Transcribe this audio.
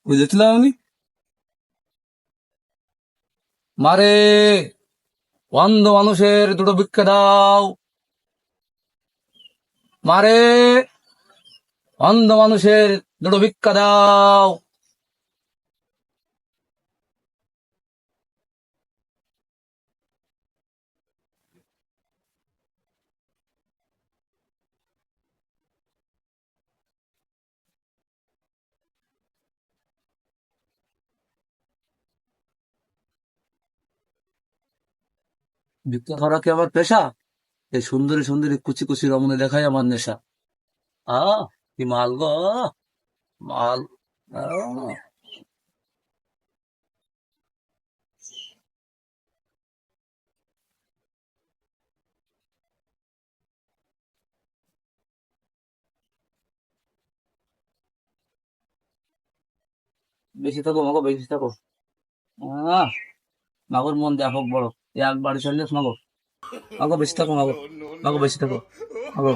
বুঝেছিলাম আমি। মারে, অন্ধ মানুষের দুটো ভিক্ষা দাও। মারে, অন্ধ মানুষের দুটো ভিক্ষা দাও। ভিক্ষা করা কি আমার পেশা? এই সুন্দরী সুন্দরী কুচি কুচি রমণী দেখাই আমার নেশা। কি মাল গো, মাল। আহ, বেশি থাকো মাগো, বেশি থাকো। আহ মাগোর মন ব্যাপক বড়। একবারে চললে মাগো। মাগো বেশি থাকো মাগো। মাগো বেশি থাকো মাগো।